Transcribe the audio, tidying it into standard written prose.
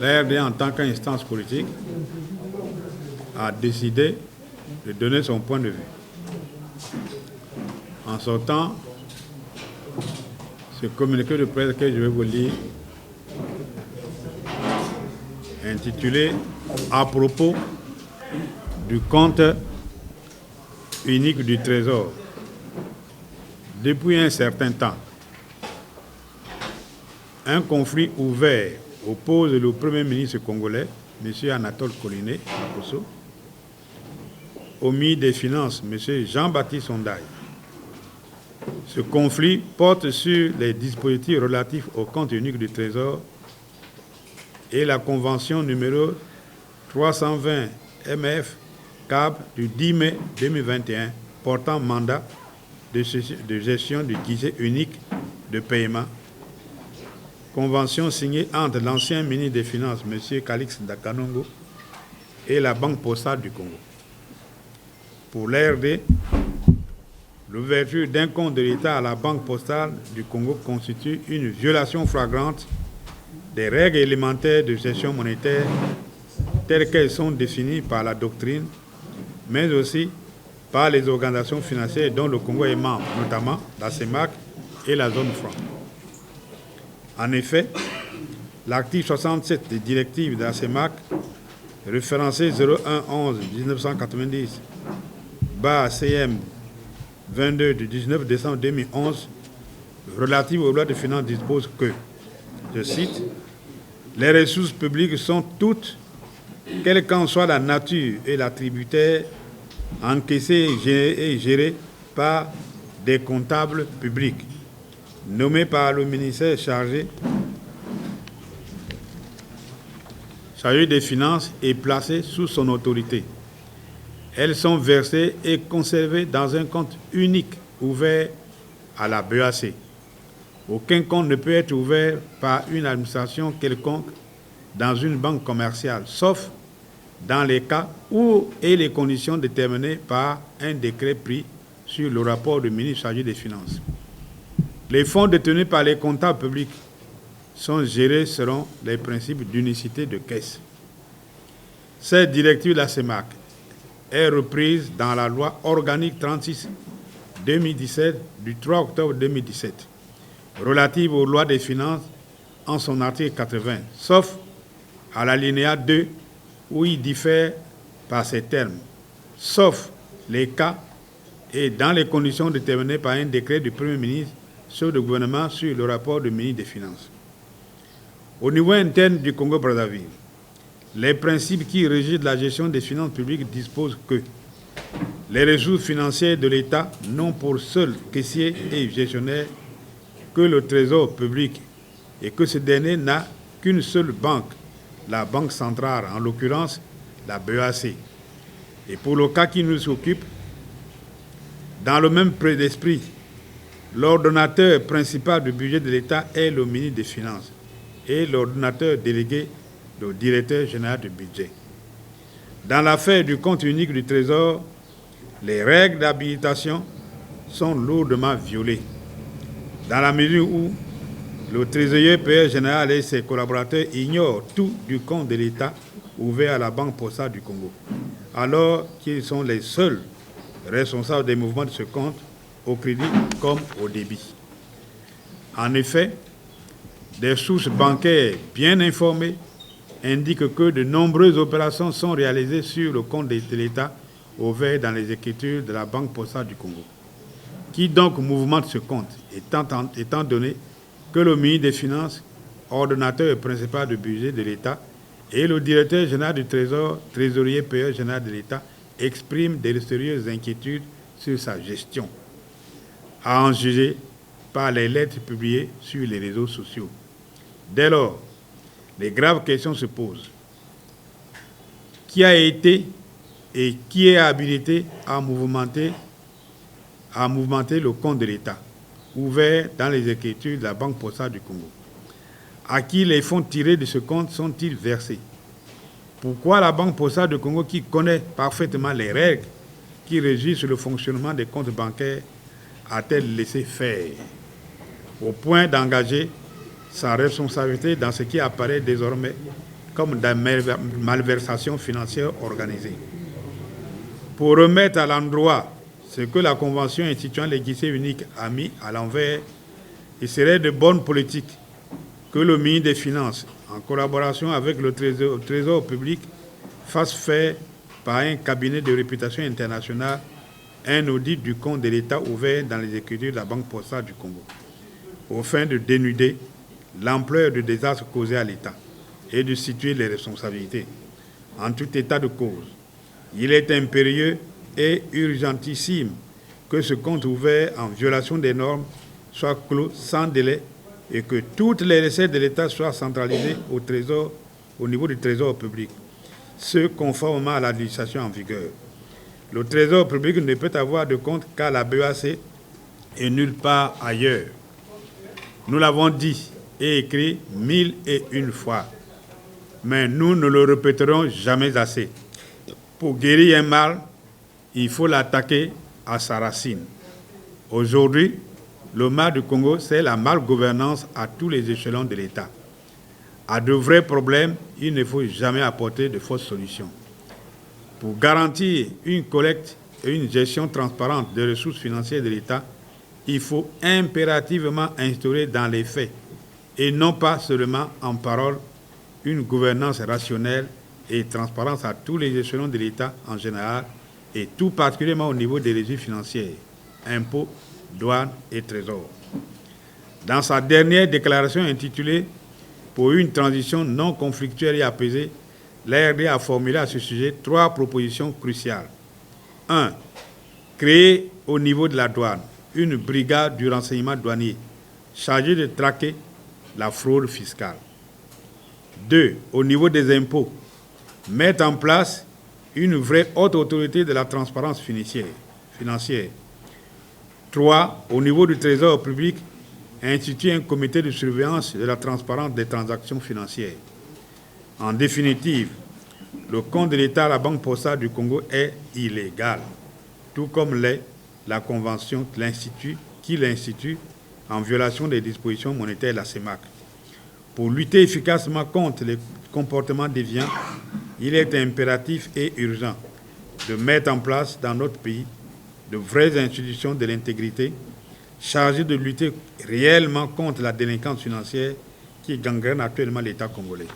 la RD, en tant qu'instance politique, a décidé de donner son point de vue. En sortant, ce communiqué de presse que je vais vous lire, intitulé « À propos du compte unique du Trésor ». Depuis un certain temps, un conflit ouvert oppose le Premier ministre congolais, M. Anatole Collinet, au ministre des Finances, M. Jean-Baptiste Sondaï. Ce conflit porte sur les dispositifs relatifs au compte unique du Trésor et la convention numéro 320 MF CAB du 10 mai 2021 portant mandat de gestion du guichet unique de paiement. Convention signée entre l'ancien ministre des Finances, M. Calix Dakanongo, et la Banque postale du Congo. Pour l'ARD, l'ouverture d'un compte de l'État à la Banque postale du Congo constitue une violation flagrante des règles élémentaires de gestion monétaire telles qu'elles sont définies par la doctrine, mais aussi par les organisations financières dont le Congo est membre, notamment la CEMAC et la zone franc. En effet, l'article 67 des directives de la CEMAC, référencé 0111-1990, CM 22 du 19 décembre 2011, relative aux lois de finances, dispose que, je cite, « Les ressources publiques sont toutes, quelle qu'en soit la nature et l'attributaire, encaissées et gérées par des comptables publics, nommés par le ministère chargé des Finances et placés sous son autorité. Elles sont versées et conservées dans un compte unique ouvert à la BEAC. Aucun compte ne peut être ouvert par une administration quelconque dans une banque commerciale, sauf dans les cas où et les conditions déterminées par un décret pris sur le rapport du ministre chargé des Finances. Les fonds détenus par les comptables publics sont gérés selon les principes d'unicité de caisse. Cette directive de la CEMAC est reprise dans la loi organique 36-2017 du 3 octobre 2017, relative aux lois des finances en son article 80, sauf à l'alinéa 2 où il diffère par ces termes, sauf les cas et dans les conditions déterminées par un décret du Premier ministre sur le gouvernement sur le rapport du ministre des Finances. Au niveau interne du Congo-Brazzaville, les principes qui régissent la gestion des finances publiques disposent que les ressources financières de l'État n'ont pour seul caissier et gestionnaire que le Trésor public et que ce dernier n'a qu'une seule banque, la Banque centrale, en l'occurrence la BEAC. Et pour le cas qui nous occupe, dans le même esprit, l'ordonnateur principal du budget de l'État est le ministre des Finances et l'ordonnateur délégué, le directeur général du budget. Dans l'affaire du compte unique du Trésor, les règles d'habilitation sont lourdement violées, dans la mesure où le trésorier payeur général et ses collaborateurs ignorent tout du compte de l'État ouvert à la Banque postale du Congo, alors qu'ils sont les seuls responsables des mouvements de ce compte au crédit comme au débit. En effet, des sources bancaires bien informées indiquent que de nombreuses opérations sont réalisées sur le compte de l'État ouvert dans les écritures de la Banque postale du Congo. Qui donc mouvemente ce compte, étant donné que le ministre des Finances, ordonnateur principal du budget de l'État, et le directeur général du Trésor, trésorier payeur général de l'État, expriment des sérieuses inquiétudes sur sa gestion, à en juger par les lettres publiées sur les réseaux sociaux. Dès lors, les graves questions se posent. Qui a été et qui est habilité à mouvementer le compte de l'État, ouvert dans les écritures de la Banque postale du Congo? À qui les fonds tirés de ce compte sont-ils versés? Pourquoi la Banque postale du Congo, qui connaît parfaitement les règles qui régissent le fonctionnement des comptes bancaires, a-t-elle laissé faire, au point d'engager sa responsabilité dans ce qui apparaît désormais comme des malversations financières organisées. Pour remettre à l'endroit ce que la Convention instituant les guichets uniques a mis à l'envers, il serait de bonne politique que le ministre des Finances, en collaboration avec le Trésor public, fasse faire par un cabinet de réputation internationale un audit du compte de l'État ouvert dans les écritures de la Banque postale du Congo, au fin de dénuder l'ampleur du désastre causé à l'État et de situer les responsabilités. En tout état de cause, il est impérieux et urgentissime que ce compte ouvert en violation des normes soit clos sans délai et que toutes les recettes de l'État soient centralisées au niveau du Trésor public, ce conformément à la législation en vigueur. Le Trésor public ne peut avoir de compte qu'à la BEAC et nulle part ailleurs. Nous l'avons dit et écrit 1001 fois, mais nous ne le répéterons jamais assez. Pour guérir un mal, il faut l'attaquer à sa racine. Aujourd'hui, le mal du Congo, c'est la malgouvernance à tous les échelons de l'État. À de vrais problèmes, il ne faut jamais apporter de fausses solutions. Pour garantir une collecte et une gestion transparente des ressources financières de l'État, il faut impérativement instaurer dans les faits, et non pas seulement en parole, une gouvernance rationnelle et transparence à tous les échelons de l'État en général, et tout particulièrement au niveau des régies financières, impôts, douanes et trésors. Dans sa dernière déclaration intitulée « Pour une transition non conflictuelle et apaisée », l'ARD a formulé à ce sujet 3 propositions cruciales. 1. Créer au niveau de la douane une brigade du renseignement douanier chargée de traquer la fraude fiscale. 2. Au niveau des impôts, mettre en place une vraie haute autorité de la transparence financière. 3. Au niveau du Trésor public, instituer un comité de surveillance de la transparence des transactions financières. En définitive, le compte de l'État à la Banque postale du Congo est illégal, tout comme l'est la convention qui l'institue en violation des dispositions monétaires de la CEMAC. Pour lutter efficacement contre les comportements déviants, il est impératif et urgent de mettre en place dans notre pays de vraies institutions de l'intégrité chargées de lutter réellement contre la délinquance financière qui gangrène actuellement l'État congolais.